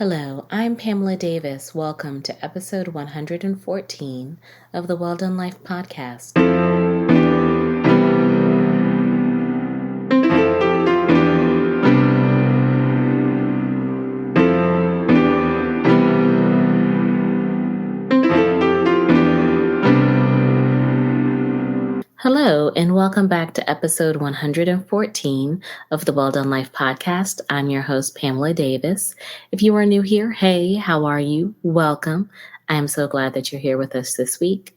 Hello, I'm Pamela Davis. Welcome to episode 114 of the Well Done Life podcast. Hello, and welcome back to episode 114 of the Well Done Life podcast. I'm your host, Pamela Davis. If you are new here, hey, how are you? Welcome. I am so glad that you're here with us this week.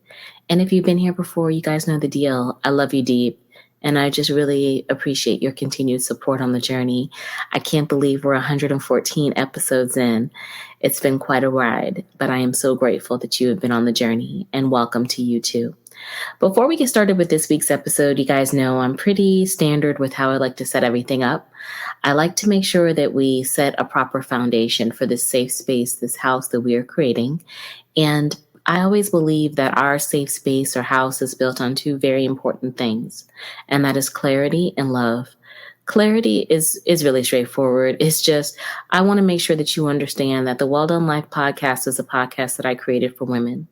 And if you've been here before, you guys know the deal. I love you deep. And I just really appreciate your continued support on the journey. I can't believe we're 114 episodes in. It's been quite a ride, but I am so grateful that you have been on the journey, and welcome to you too. Before we get started with this week's episode, you guys know I'm pretty standard with how I like to set everything up. I like to make sure that we set a proper foundation for this safe space, this house that we are creating. And I always believe that our safe space or house is built on two very important things, and that is clarity and love. Clarity is really straightforward. It's just, I want to make sure that you understand that the Well Done Life podcast is a podcast that I created for women.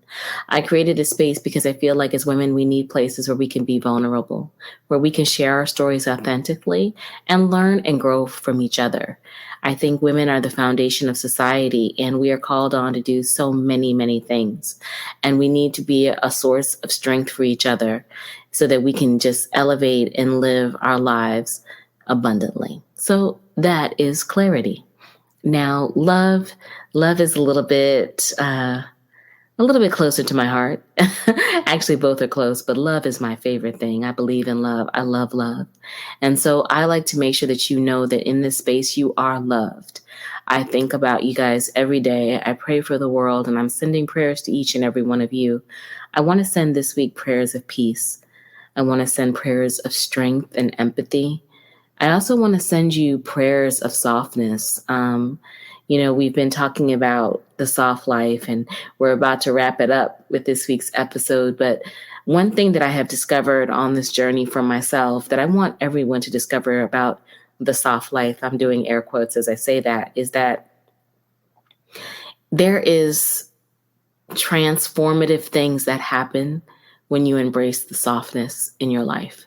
I created a space because I feel like as women, we need places where we can be vulnerable, where we can share our stories authentically and learn and grow from each other. I think women are the foundation of society, and we are called on to do so many, many things. And we need to be a source of strength for each other so that we can just elevate and live our lives abundantly. So that is clarity. Now, love is a little bit closer to my heart. Actually, both are close, but love is my favorite thing. I believe in love. I love love. And so I like to make sure that you know that in this space, you are loved. I think about you guys every day. I pray for the world, and I'm sending prayers to each and every one of you. I want to send this week prayers of peace. I want to send prayers of strength and empathy. I also want to send you prayers of softness. We've been talking about the soft life, and we're about to wrap it up with this week's episode. But one thing that I have discovered on this journey for myself that I want everyone to discover about the soft life, I'm doing air quotes as I say that, is that there is transformative things that happen when you embrace the softness in your life.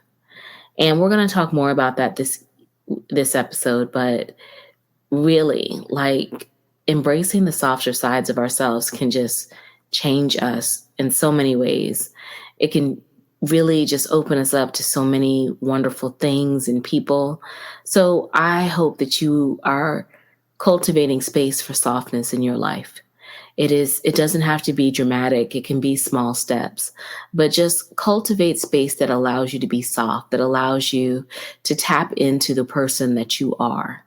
And we're going to talk more about that this episode, but really, like, embracing the softer sides of ourselves can just change us in so many ways. It can really just open us up to so many wonderful things and people. So I hope that you are cultivating space for softness in your life. It doesn't have to be dramatic. It can be small steps, but just cultivate space that allows you to be soft, that allows you to tap into the person that you are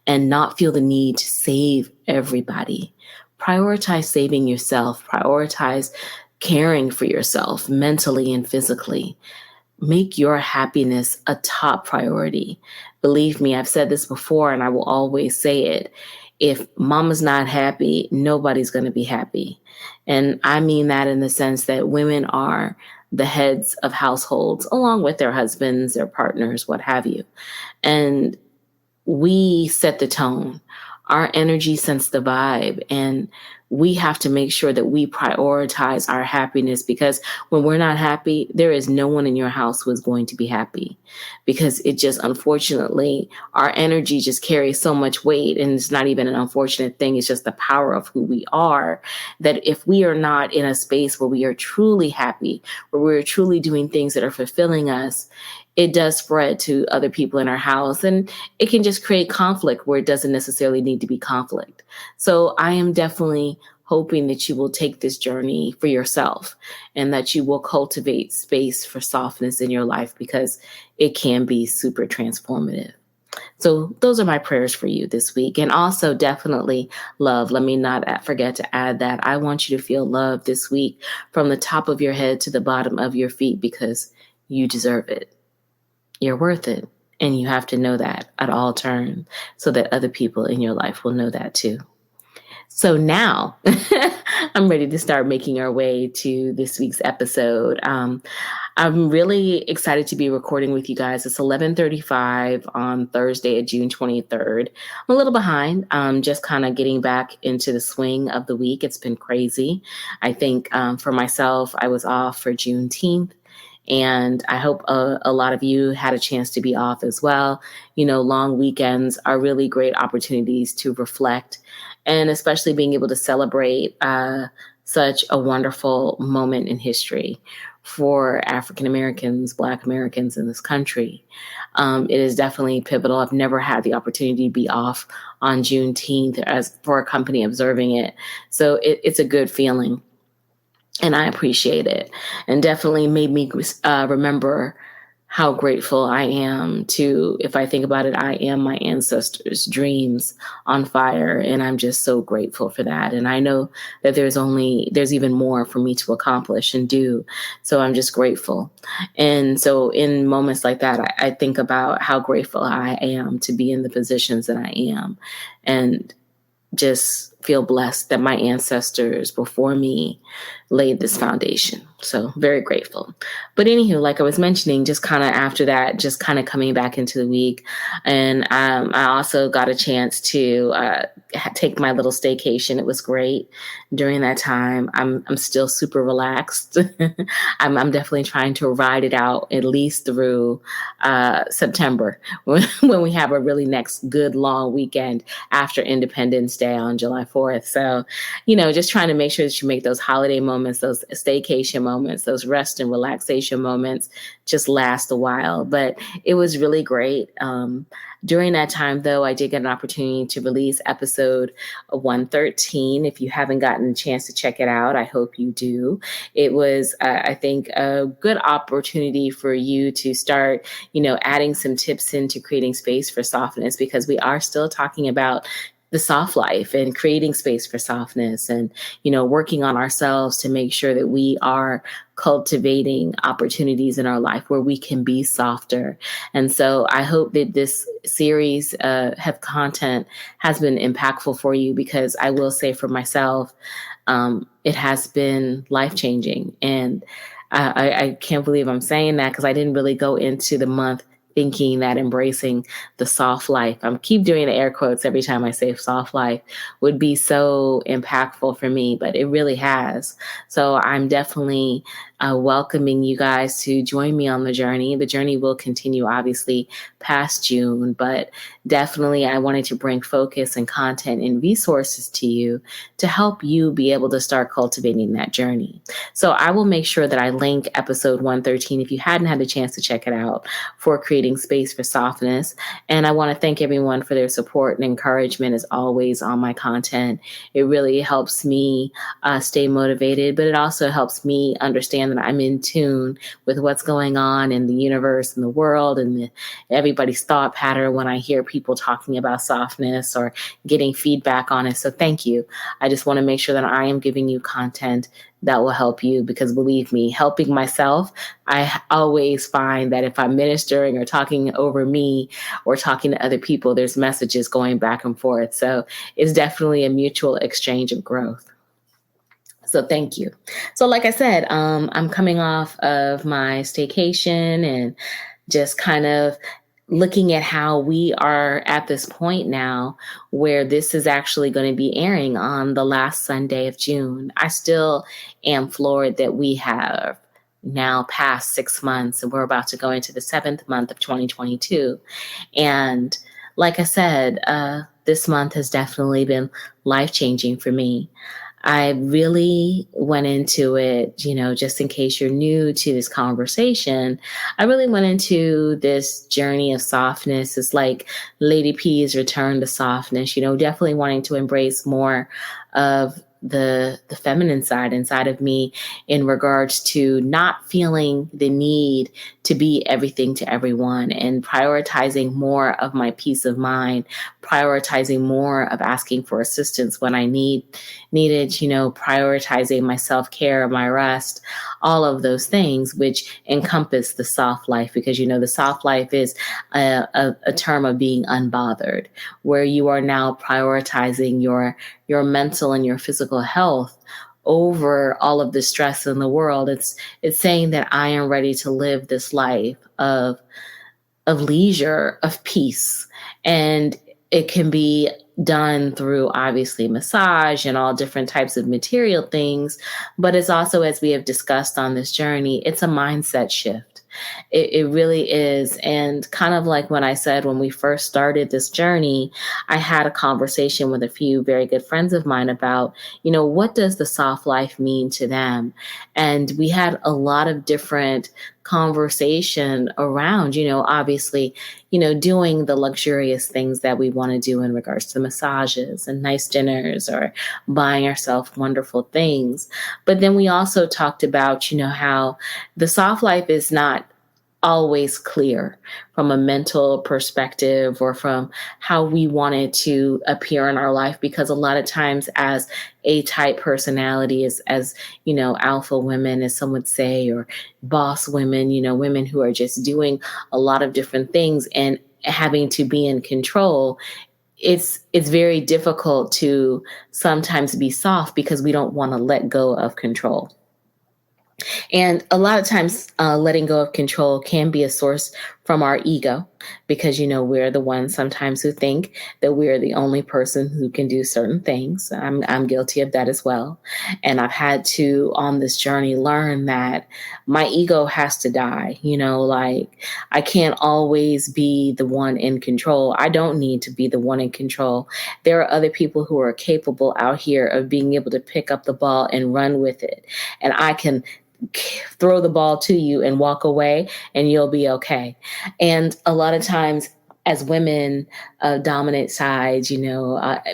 and not feel the need to save everybody. Prioritize saving yourself. Prioritize caring for yourself mentally and physically. Make your happiness a top priority. Believe me, I've said this before and I will always say it. If mama's not happy, nobody's going to be happy. And I mean that in the sense that women are the heads of households, along with their husbands, their partners, what have you. And we set the tone. Our energy sets the vibe. And we have to make sure that we prioritize our happiness, because when we're not happy, there is no one in your house who is going to be happy, because it just, unfortunately, our energy just carries so much weight. And it's not even an unfortunate thing. It's just the power of who we are, that if we are not in a space where we are truly happy, where we're truly doing things that are fulfilling us, it does spread to other people in our house, and it can just create conflict where it doesn't necessarily need to be conflict. So I am definitely hoping that you will take this journey for yourself and that you will cultivate space for softness in your life, because it can be super transformative. So those are my prayers for you this week. And also definitely love. Let me not forget to add that. I want you to feel love this week from the top of your head to the bottom of your feet, because you deserve it. You're worth it. And you have to know that at all turns, so that other people in your life will know that too. So now I'm ready to start making our way to this week's episode. I'm really excited to be recording with you guys. It's 11:35 on Thursday, June 23rd. I'm a little behind. Just kind of getting back into the swing of the week. It's been crazy. I think for myself, I was off for Juneteenth. And I hope a lot of you had a chance to be off as well. You know, long weekends are really great opportunities to reflect, and especially being able to celebrate such a wonderful moment in history for African Americans, Black Americans in this country. It is definitely pivotal. I've never had the opportunity to be off on Juneteenth as for a company observing it. So it's a good feeling. And I appreciate it, and definitely made me remember how grateful I am to, if I think about it, I am my ancestors' dreams on fire. And I'm just so grateful for that. And I know that there's even more for me to accomplish and do. So I'm just grateful. And so in moments like that, I think about how grateful I am to be in the positions that I am, and just feel blessed that my ancestors before me laid this foundation. So very grateful. But anywho, like I was mentioning, just kind of after that, just kind of coming back into the week. And I also got a chance to take my little staycation. It was great during that time. I'm still super relaxed. I'm definitely trying to ride it out at least through September when we have a really next good long weekend after Independence Day on July 4th. So, you know, just trying to make sure that you make those holiday moments, those staycation moments, those rest and relaxation moments just last a while. But it was really great. During that time, though, I did get an opportunity to release episode 113. If you haven't gotten a chance to check it out, I hope you do. It was, I think, a good opportunity for you to start, you know, adding some tips into creating space for softness, because we are still talking about the soft life and creating space for softness, and, you know, working on ourselves to make sure that we are cultivating opportunities in our life where we can be softer. And so I hope that this series have content has been impactful for you, because I will say for myself, it has been life-changing. And I can't believe I'm saying that, because I didn't really go into the month thinking that embracing the soft life, I'm keep doing the air quotes every time I say soft life, would be so impactful for me, but it really has. So I'm definitely welcoming you guys to join me on the journey. The journey will continue, obviously, past June, but definitely I wanted to bring focus and content and resources to you to help you be able to start cultivating that journey. So I will make sure that I link episode 113 if you hadn't had a chance to check it out, for creating space for softness. And I want to thank everyone for their support and encouragement as always on my content. It really helps me stay motivated, but it also helps me understand that I'm in tune with what's going on in the universe and the world and everybody's thought pattern when I hear people talking about softness or getting feedback on it. So thank you. I just want to make sure that I am giving you content that will help you, because believe me, helping myself, I always find that if I'm ministering or talking over me or talking to other people, there's messages going back and forth. So it's definitely a mutual exchange of growth. So thank you. So like I said, I'm coming off of my staycation and just kind of looking at how we are at this point now where this is actually going to be airing on the last Sunday of June. I still am floored that we have now passed 6 months and we're about to go into the 7th month of 2022. And like I said, this month has definitely been life-changing for me. I really went into it, you know, just in case you're new to this conversation, I really went into this journey of softness. It's like Lady P's return to softness, you know, definitely wanting to embrace more of the feminine side inside of me in regards to not feeling the need to be everything to everyone, and prioritizing more of my peace of mind, prioritizing more of asking for assistance when I needed, you know, prioritizing my self-care, my rest, all of those things, which encompass the soft life, because, you know, the soft life is a term of being unbothered, where you are now prioritizing your mental and your physical health over all of the stress in the world. It's saying that I am ready to live this life of leisure, of peace. And it can be done through obviously massage and all different types of material things. But it's also, as we have discussed on this journey, it's a mindset shift. It really is. And kind of like when I said when we first started this journey, I had a conversation with a few very good friends of mine about, what does the soft life mean to them? And we had a lot of different conversation around, obviously, doing the luxurious things that we want to do in regards to massages and nice dinners or buying ourselves wonderful things. But then we also talked about, how the soft life is not always clear from a mental perspective or from how we want it to appear in our life, because a lot of times as A-type personality, as alpha women, as some would say, or boss women, women who are just doing a lot of different things and having to be in control, it's very difficult to sometimes be soft because we don't want to let go of control. And a lot of times, letting go of control can be a source from our ego, because, we're the ones sometimes who think that we're the only person who can do certain things. I'm guilty of that as well. And I've had to, on this journey, learn that my ego has to die. Like, I can't always be the one in control. I don't need to be the one in control. There are other people who are capable out here of being able to pick up the ball and run with it. And I can throw the ball to you and walk away and you'll be okay. And a lot of times as women, dominant sides,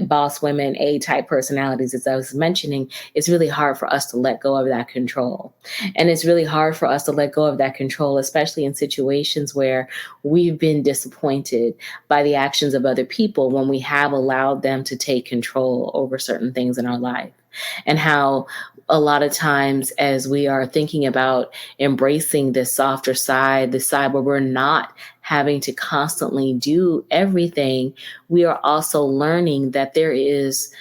boss women, A-type personalities, as I was mentioning, it's really hard for us to let go of that control. And it's really hard for us to let go of that control, especially in situations where we've been disappointed by the actions of other people when we have allowed them to take control over certain things in our life. And how a lot of times as we are thinking about embracing this softer side, the side where we're not having to constantly do everything, we are also learning that there is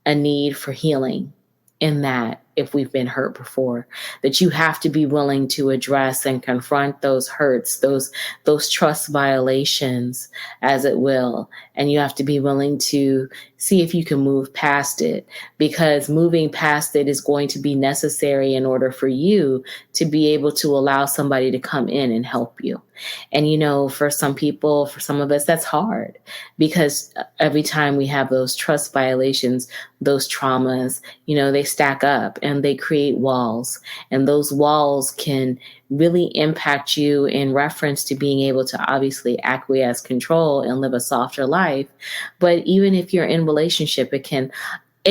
a need for healing in that. If we've been hurt before, that you have to be willing to address and confront those hurts, those trust violations, as it will. And you have to be willing to see if you can move past it, because moving past it is going to be necessary in order for you to be able to allow somebody to come in and help you. And, for some people, for some of us, that's hard, because every time we have those trust violations, those traumas, they stack up and they create walls. And those walls can really impact you in reference to being able to obviously acquiesce, control, and live a softer life. But even if you're in relationship, it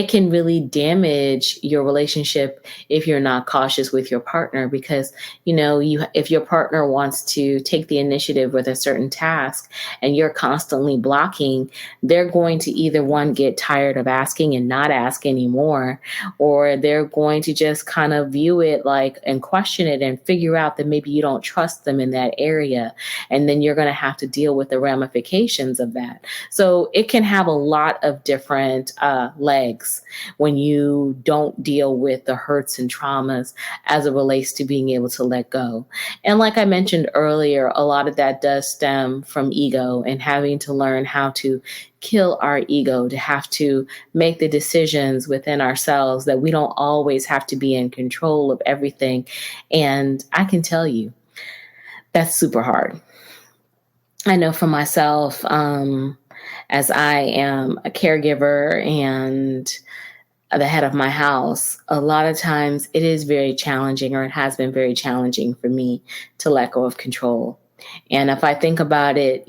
can really damage your relationship if you're not cautious with your partner, because, if your partner wants to take the initiative with a certain task and you're constantly blocking, they're going to either one, get tired of asking and not ask anymore, or they're going to just kind of view it like and question it and figure out that maybe you don't trust them in that area. And then you're going to have to deal with the ramifications of that. So it can have a lot of different legs when you don't deal with the hurts and traumas as it relates to being able to let go. And like I mentioned earlier, a lot of that does stem from ego and having to learn how to kill our ego, to have to make the decisions within ourselves that we don't always have to be in control of everything. And I can tell you, that's super hard. I know for myself, as I am a caregiver and the head of my house, a lot of times it is very challenging, or it has been very challenging for me to let go of control. And if I think about it,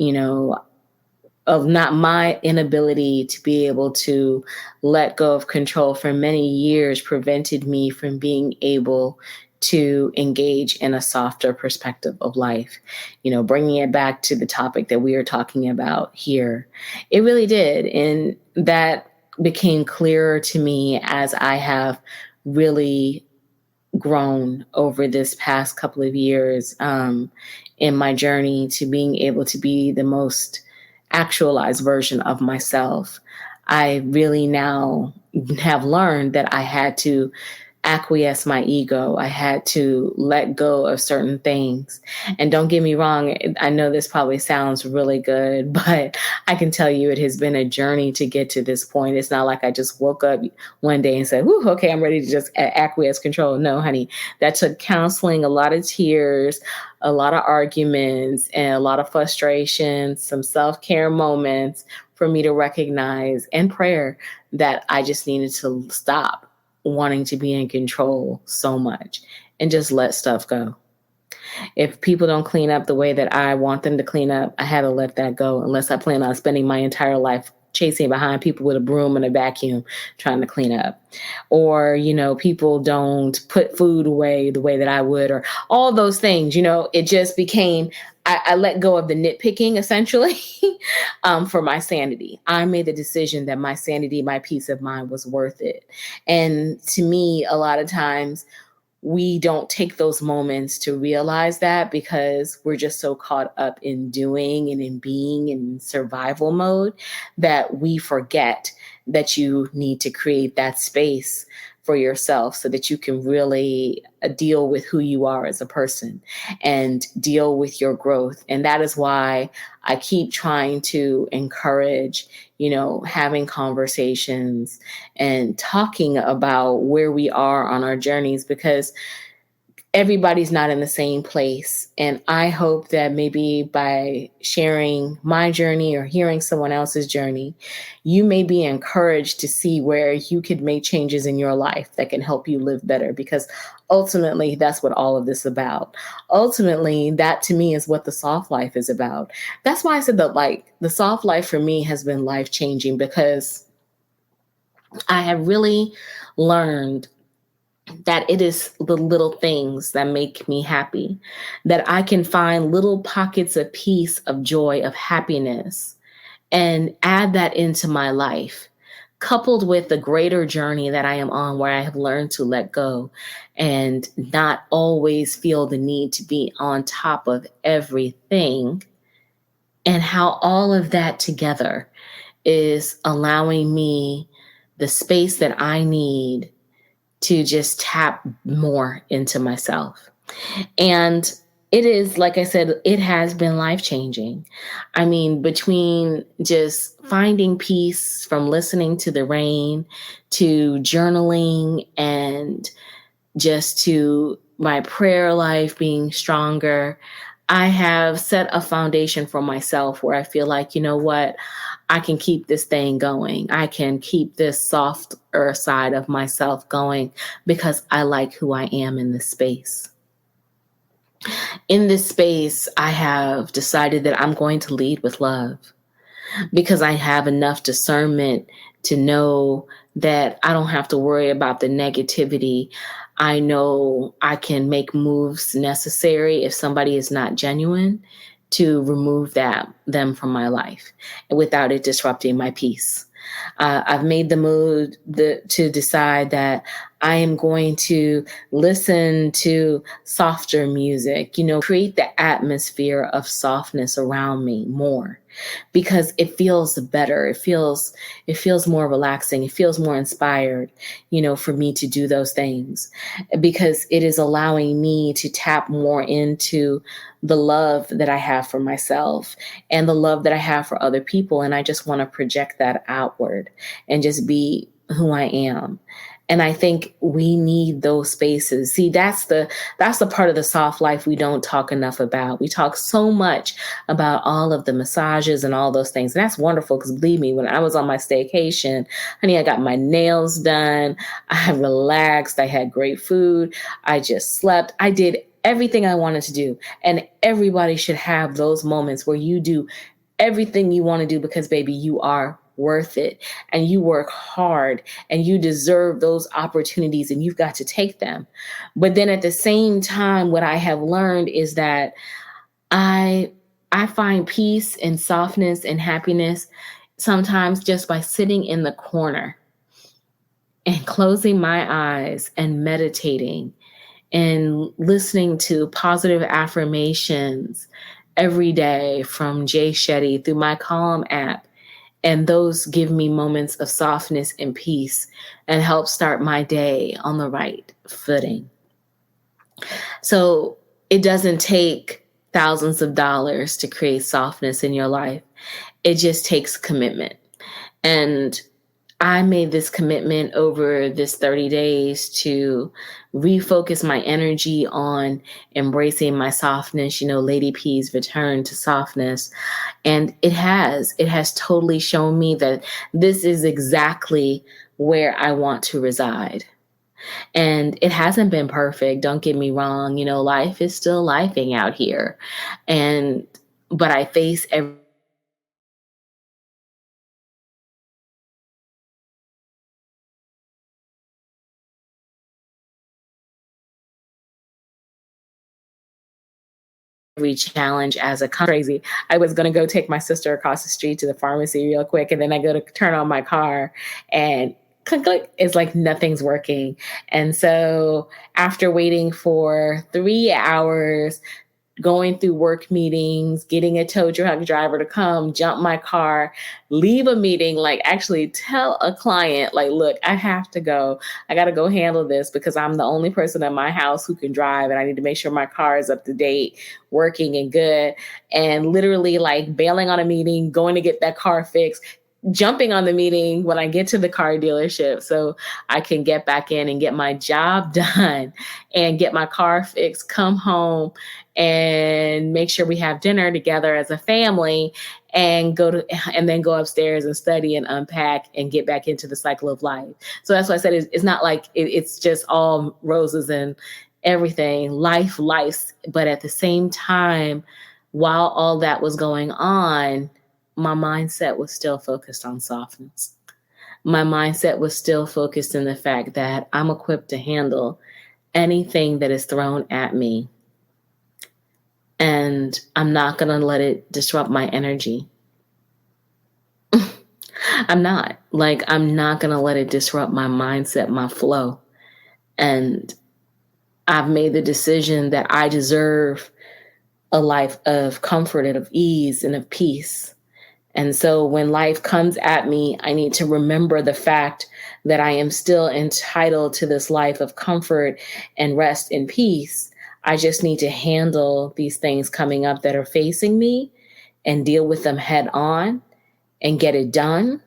of not my inability to be able to let go of control for many years prevented me from being able to engage in a softer perspective of life. Bringing it back to the topic that we are talking about here, it really did. And that became clearer to me as I have really grown over this past couple of years in my journey to being able to be the most actualized version of myself. I really now have learned that I had to acquiesce my ego. I had to let go of certain things. And don't get me wrong, I know this probably sounds really good, but I can tell you it has been a journey to get to this point. It's not like I just woke up one day and said, whoo, okay, I'm ready to just acquiesce control. No, honey, that took counseling, a lot of tears, a lot of arguments, and a lot of frustration, some self-care moments for me to recognize, and prayer, that I just needed to stop wanting to be in control so much and just let stuff go. If people don't clean up the way that I want them to clean up, I had to let that go, unless I plan on spending my entire life chasing behind people with a broom and a vacuum trying to clean up. Or, people don't put food away the way that I would, or all those things. It just became, I let go of the nitpicking, essentially, for my sanity. I made the decision that my sanity, my peace of mind was worth it. And to me, a lot of times, we don't take those moments to realize that, because we're just so caught up in doing and in being in survival mode, that we forget that you need to create that space for yourself so that you can really deal with who you are as a person and deal with your growth. And that is why I keep trying to encourage, having conversations and talking about where we are on our journeys, because everybody's not in the same place. And I hope that maybe by sharing my journey or hearing someone else's journey, you may be encouraged to see where you could make changes in your life that can help you live better. Because ultimately, that's what all of this is about. Ultimately, that to me is what the soft life is about. That's why I said that, the soft life for me has been life changing, because I have really learned that it is the little things that make me happy, that I can find little pockets of peace, of joy, of happiness, and add that into my life, coupled with the greater journey that I am on, where I have learned to let go and not always feel the need to be on top of everything, and how all of that together is allowing me the space that I need to just tap more into myself. And it is, like I said, it has been life changing. I mean, between just finding peace from listening to the rain, to journaling, and just to my prayer life being stronger, I have set a foundation for myself where I feel like, you know what? I can keep this thing going. I can keep this softer side of myself going, because I like who I am in this space. In this space, I have decided that I'm going to lead with love, because I have enough discernment to know that I don't have to worry about the negativity. I know I can make moves necessary if somebody is not genuine, to remove them from my life without it disrupting my peace. I've made the move to decide that I am going to listen to softer music, create the atmosphere of softness around me more, because it feels better. It feels more relaxing. It feels more inspired, for me to do those things, because it is allowing me to tap more into the love that I have for myself and the love that I have for other people. And I just want to project that outward and just be who I am. And I think we need those spaces. See, that's the part of the soft life we don't talk enough about. We talk so much about all of the massages and all those things. And that's wonderful, because believe me, when I was on my staycation, honey, I got my nails done. I relaxed. I had great food. I just slept. I did everything I wanted to do. And everybody should have those moments where you do everything you want to do, because baby, you are worth it, and you work hard, and you deserve those opportunities, and you've got to take them. But then at the same time, what I have learned is that I find peace and softness and happiness sometimes just by sitting in the corner and closing my eyes and meditating and listening to positive affirmations every day from Jay Shetty through my Calm app, And those give me moments of softness and peace and help start my day on the right footing. So it doesn't take thousands of dollars to create softness in your life. It just takes commitment. And I made this commitment over this 30 days to refocus my energy on embracing my softness, Lady P's return to softness. And it has totally shown me that this is exactly where I want to reside. And it hasn't been perfect. Don't get me wrong. Life is still lifing out here. But I face every challenge as a crazy. I was going to go take my sister across the street to the pharmacy real quick. And then I go to turn on my car and click, click, it's like nothing's working. And so after waiting for 3 hours, going through work meetings, getting a tow truck driver to come, jump my car, leave a meeting, like actually tell a client, like, look, I have to go. I got to go handle this because I'm the only person in my house who can drive and I need to make sure my car is up to date, working and good. And literally like bailing on a meeting, going to get that car fixed, jumping on the meeting when I get to the car dealership so I can get back in and get my job done and get my car fixed, come home and make sure we have dinner together as a family and then go upstairs and study and unpack and get back into the cycle of life. So that's why I said it's not like it's just all roses and everything, life, but at the same time, while all that was going on, my mindset was still focused on softness. My mindset was still focused in the fact that I'm equipped to handle anything that is thrown at me. And I'm not going to let it disrupt my energy. I'm not going to let it disrupt my mindset, my flow. And I've made the decision that I deserve a life of comfort and of ease and of peace. And so when life comes at me, I need to remember the fact that I am still entitled to this life of comfort and rest and peace. I just need to handle these things coming up that are facing me and deal with them head on and get it done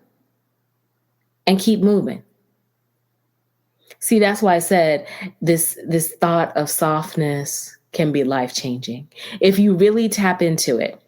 and keep moving. See, that's why I said this thought of softness can be life-changing if you really tap into it.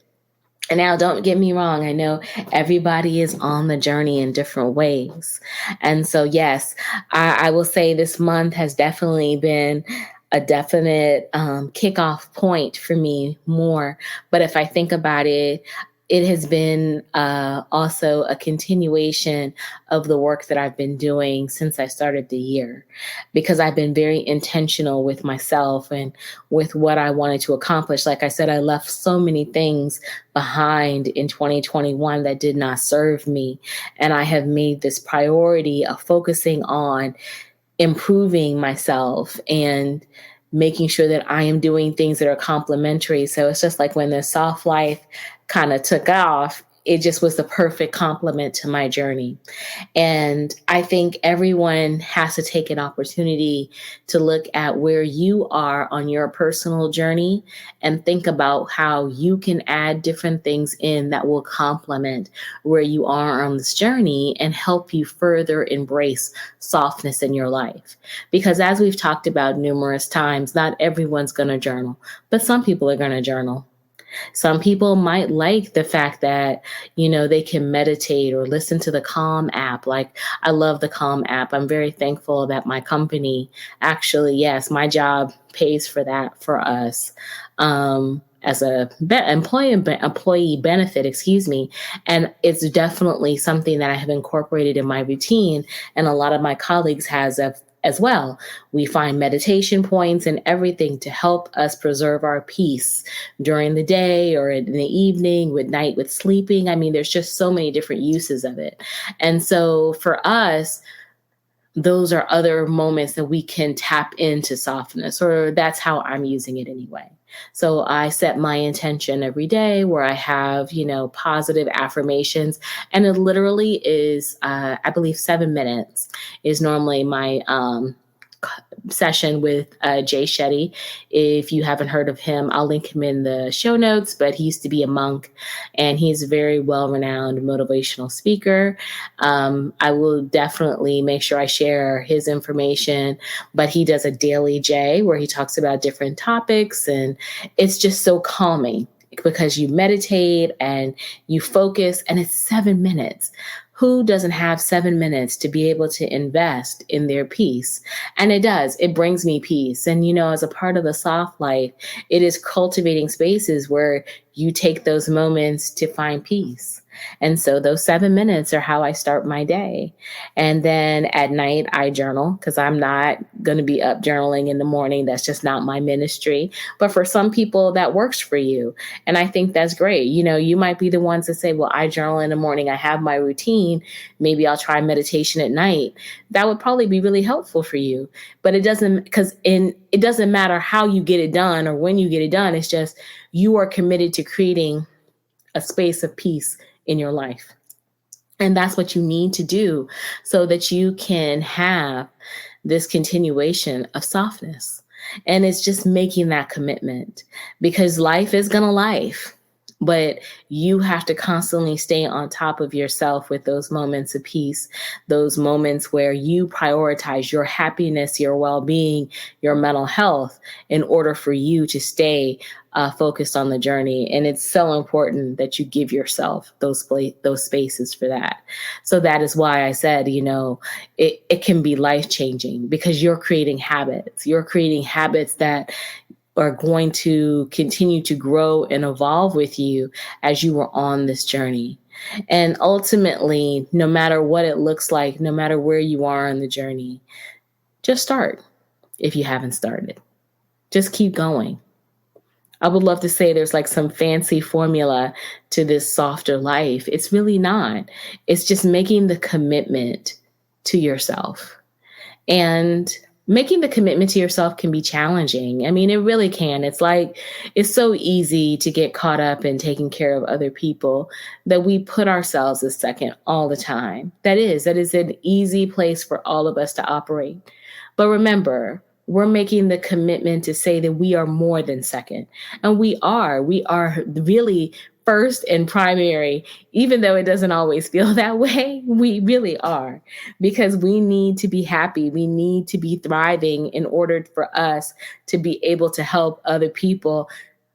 And now, don't get me wrong. I know everybody is on the journey in different ways. And so, yes, I will say this month has definitely been a definite kickoff point for me more. But if I think about it, it has been also a continuation of the work that I've been doing since I started the year, because I've been very intentional with myself and with what I wanted to accomplish. Like I said, I left so many things behind in 2021 that did not serve me. And I have made this priority of focusing on improving myself and making sure that I am doing things that are complementary. So it's just like when the soft life kind of took off, it just was the perfect complement to my journey. And I think everyone has to take an opportunity to look at where you are on your personal journey and think about how you can add different things in that will complement where you are on this journey and help you further embrace softness in your life. Because as we've talked about numerous times, not everyone's going to journal, but some people are going to journal. Some people might like the fact that, they can meditate or listen to the Calm app. Like, I love the Calm app. I'm very thankful that my company actually, yes, my job pays for that for us. As a employee benefit, excuse me. And it's definitely something that I have incorporated in my routine. And a lot of my colleagues as well. We find meditation points and everything to help us preserve our peace during the day or in the evening, with night, with sleeping. I mean, there's just so many different uses of it. And so for us, those are other moments that we can tap into softness, or that's how I'm using it anyway. So I set my intention every day where I have, positive affirmations. And it literally is, I believe, 7 minutes is normally my session with Jay Shetty. If you haven't heard of him, I'll link him in the show notes, but he used to be a monk and he's a very well-renowned motivational speaker. I will definitely make sure I share his information, but he does a daily J where he talks about different topics, and it's just so calming because you meditate and you focus, and it's 7 minutes. Who doesn't have 7 minutes to be able to invest in their peace? And it does. It brings me peace. And, as a part of the soft life, it is cultivating spaces where you take those moments to find peace. And so those 7 minutes are how I start my day. And then at night, I journal because I'm not going to be up journaling in the morning. That's just not my ministry. But for some people, that works for you. And I think that's great. You might be the ones that say, well, I journal in the morning. I have my routine. Maybe I'll try meditation at night. That would probably be really helpful for you. But it doesn't matter how you get it done or when you get it done. It's just you are committed to creating a space of peace in your life. And that's what you need to do so that you can have this continuation of softness. And it's just making that commitment, because life is going to life. But you have to constantly stay on top of yourself with those moments of peace, those moments where you prioritize your happiness, your well-being, your mental health in order for you to stay focused on the journey. And it's so important that you give yourself those spaces for that. So that is why I said, it can be life-changing because you're creating habits. You're creating habits that are going to continue to grow and evolve with you as you are on this journey. And ultimately, no matter what it looks like, no matter where you are on the journey, just start if you haven't started. Just keep going. I would love to say there's like some fancy formula to this softer life. It's really not. It's just making the commitment to yourself. And making the commitment to yourself can be challenging. I mean, it really can. It's so easy to get caught up in taking care of other people that we put ourselves as second all the time. That is an easy place for all of us to operate. But remember, we're making the commitment to say that we are more than second. And we are really first and primary, even though it doesn't always feel that way. We really are, because we need to be happy. We need to be thriving in order for us to be able to help other people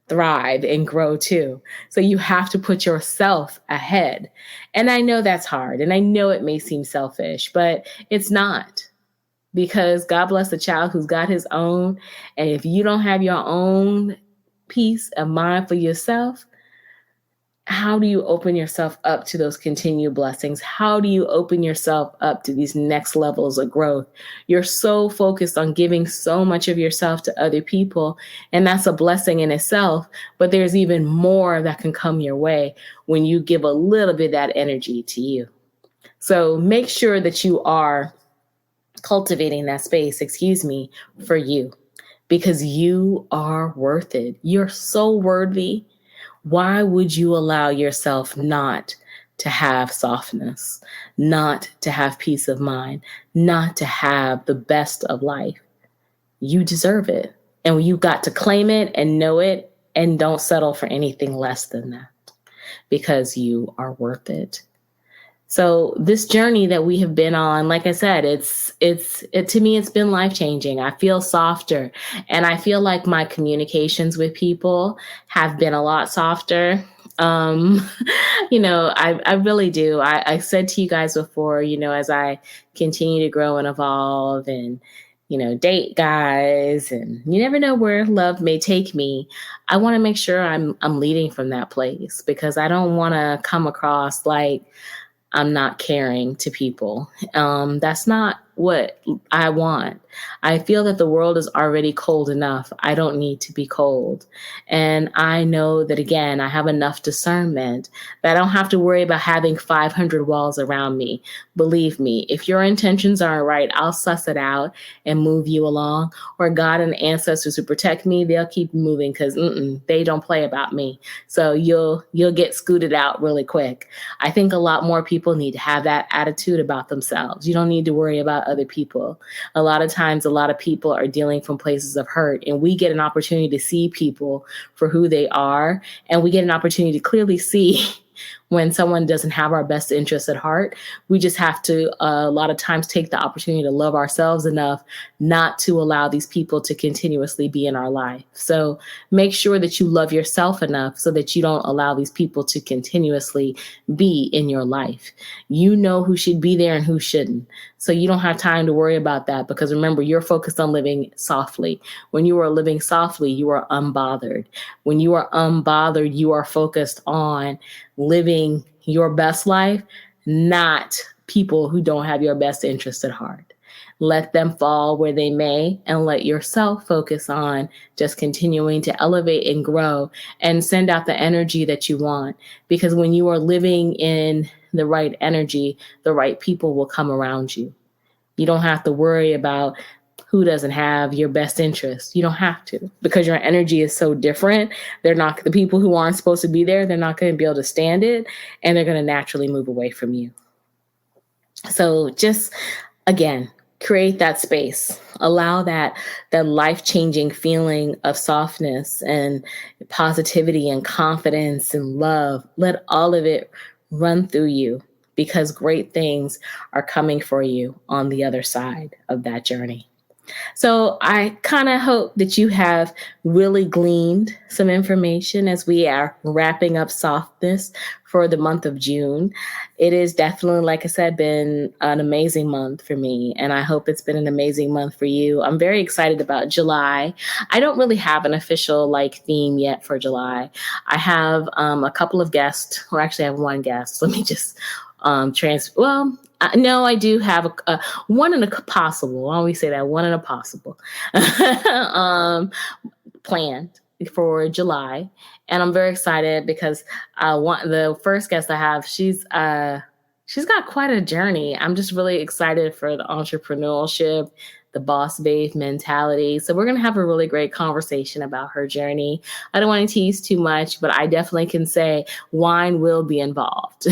thrive and grow too. So you have to put yourself ahead. And I know that's hard. And I know it may seem selfish, but it's not. Because God bless the child who's got his own. And if you don't have your own peace of mind for yourself, how do you open yourself up to those continued blessings? How do you open yourself up to these next levels of growth? You're so focused on giving so much of yourself to other people, and that's a blessing in itself. But there's even more that can come your way when you give a little bit of that energy to you. So make sure that you are cultivating that space, for you, because you are worth it. You're so worthy. Why would you allow yourself not to have softness, not to have peace of mind, not to have the best of life? You deserve it. And you got to claim it and know it, and don't settle for anything less than that, because you are worth it. So this journey that we have been on, like I said, to me, it's been life-changing. I feel softer, and I feel like my communications with people have been a lot softer. I really do. I said to you guys before, as I continue to grow and evolve and, date guys, and you never know where love may take me. I want to make sure I'm leading from that place, because I don't want to come across like I'm not caring to people. That's not what I want. I feel that the world is already cold enough. I don't need to be cold. And I know that, again, I have enough discernment that I don't have to worry about having 500 walls around me. Believe me, if your intentions aren't right, I'll suss it out and move you along. Or God and ancestors who protect me, they'll keep moving because they don't play about me. So you'll get scooted out really quick. I think a lot more people need to have that attitude about themselves. You don't need to worry about other people. A lot of times, a lot of people are dealing from places of hurt, and we get an opportunity to see people for who they are, and we get an opportunity to clearly see when someone doesn't have our best interests at heart. We just have to, a lot of times, take the opportunity to love ourselves enough not to allow these people to continuously be in our life. So make sure that you love yourself enough so that you don't allow these people to continuously be in your life. You know who should be there and who shouldn't. So you don't have time to worry about that, because remember, you're focused on living softly. When you are living softly, you are unbothered. When you are unbothered, you are focused on living your best life, not people who don't have your best interest at heart. Let them fall where they may, and let yourself focus on just continuing to elevate and grow and send out the energy that you want. Because when you are living in the right energy, the right people will come around you. You don't have to worry about who doesn't have your best interest. You don't have to, because your energy is so different. They're not, the people who aren't supposed to be there, they're not going to be able to stand it, and they're going to naturally move away from you. So just, again, create that space. Allow that life-changing feeling of softness and positivity and confidence and love. Let all of it run through you, because great things are coming for you on the other side of that journey. So I kind of hope that you have really gleaned some information as we are wrapping up Softness for the month of June. It is definitely, like I said, been an amazing month for me, and I hope it's been an amazing month for you. I'm very excited about July. I don't really have an official theme yet for July. I have a couple of guests, or actually I have one guest. Let me just no, I do have a one in a possible. I always say that, one in a possible planned for July, and I'm very excited because the first guest I have, she's got quite a journey. I'm just really excited for the entrepreneurship, the boss babe mentality. So we're going to have a really great conversation about her journey. I don't want to tease too much, but I definitely can say wine will be involved.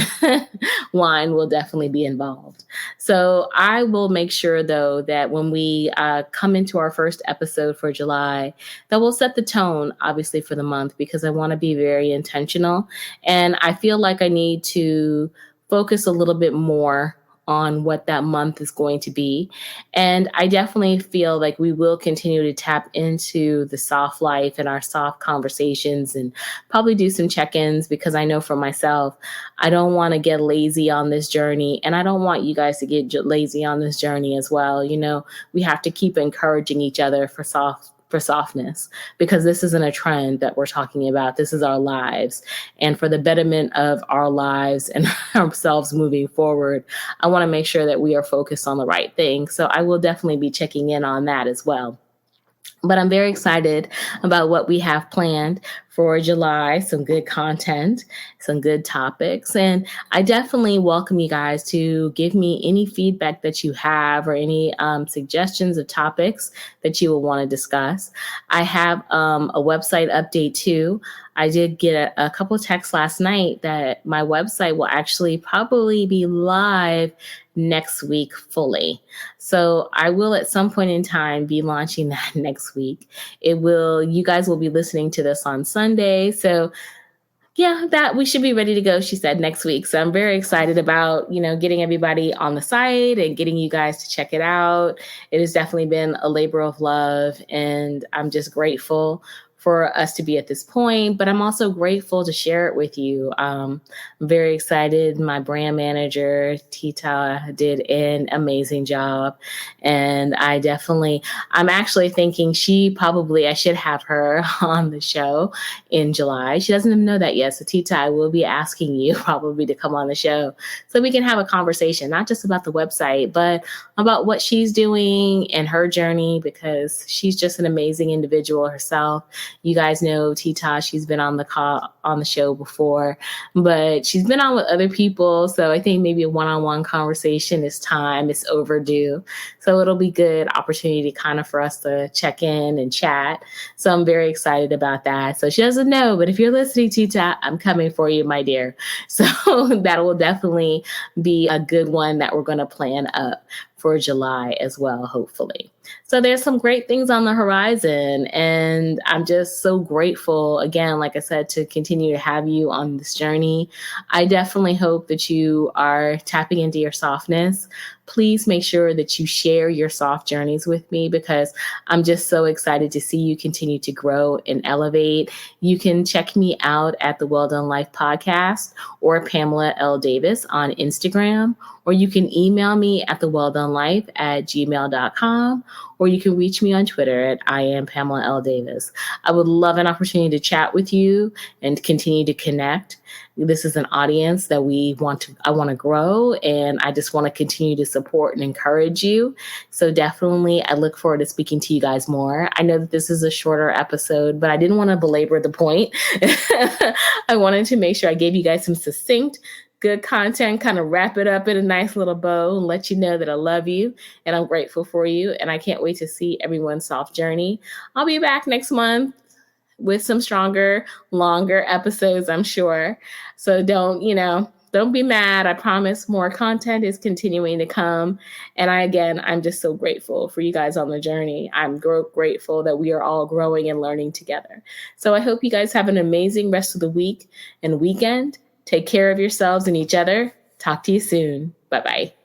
Wine will definitely be involved. So I will make sure, though, that when we come into our first episode for July, that we'll set the tone, obviously, for the month, because I want to be very intentional. And I feel like I need to focus a little bit more on what that month is going to be. And I definitely feel like we will continue to tap into the soft life and our soft conversations, and probably do some check-ins, because I know for myself, I don't want to get lazy on this journey, and I don't want you guys to get lazy on this journey as well. We have to keep encouraging each other for softness, because this isn't a trend that we're talking about. This is our lives. And for the betterment of our lives and ourselves moving forward, I want to make sure that we are focused on the right thing. So I will definitely be checking in on that as well. But I'm very excited about what we have planned for July. Some good content, some good topics. And I definitely welcome you guys to give me any feedback that you have, or any suggestions of topics that you will want to discuss. I have a website update too. I did get a couple of texts last night that my website will actually probably be live next week fully. So I will at some point in time be launching that next week. You guys will be listening to this on Sunday. So yeah, that we should be ready to go, she said, next week. So I'm very excited about, getting everybody on the site and getting you guys to check it out. It has definitely been a labor of love, and I'm just grateful for us to be at this point, but I'm also grateful to share it with you. I'm very excited. My brand manager, Tita, did an amazing job. And I'm actually thinking I should have her on the show in July. She doesn't even know that yet. So Tita, I will be asking you probably to come on the show so we can have a conversation, not just about the website, but about what she's doing and her journey, because she's just an amazing individual herself. You guys know Tita, she's been on the show before, but she's been on with other people. So I think maybe a one-on-one conversation is time. It's overdue. So it'll be good opportunity kind of for us to check in and chat. So I'm very excited about that. So she doesn't know, but if you're listening, Tita, I'm coming for you, my dear. So that will definitely be a good one that we're going to plan up for July as well, hopefully. So there's some great things on the horizon, and I'm just so grateful, again, like I said, to continue to have you on this journey. I definitely hope that you are tapping into your softness. Please make sure that you share your soft journeys with me, because I'm just so excited to see you continue to grow and elevate. You can check me out at the Well Done Life podcast or Pamela L. Davis on Instagram, or you can email me at thewelldonelife@gmail.com, or you can reach me on Twitter at I am Pamela L. Davis. I would love an opportunity to chat with you and continue to connect. This is an audience that I want to grow, and I just want to continue to support and encourage you. So definitely, I look forward to speaking to you guys more. I know that this is a shorter episode, but I didn't want to belabor the point. I wanted to make sure I gave you guys some succinct, good content, kind of wrap it up in a nice little bow and let you know that I love you and I'm grateful for you. And I can't wait to see everyone's soft journey. I'll be back next month with some stronger, longer episodes, I'm sure. So don't be mad. I promise more content is continuing to come. And I'm just so grateful for you guys on the journey. I'm grateful that we are all growing and learning together. So I hope you guys have an amazing rest of the week and weekend. Take care of yourselves and each other. Talk to you soon. Bye-bye.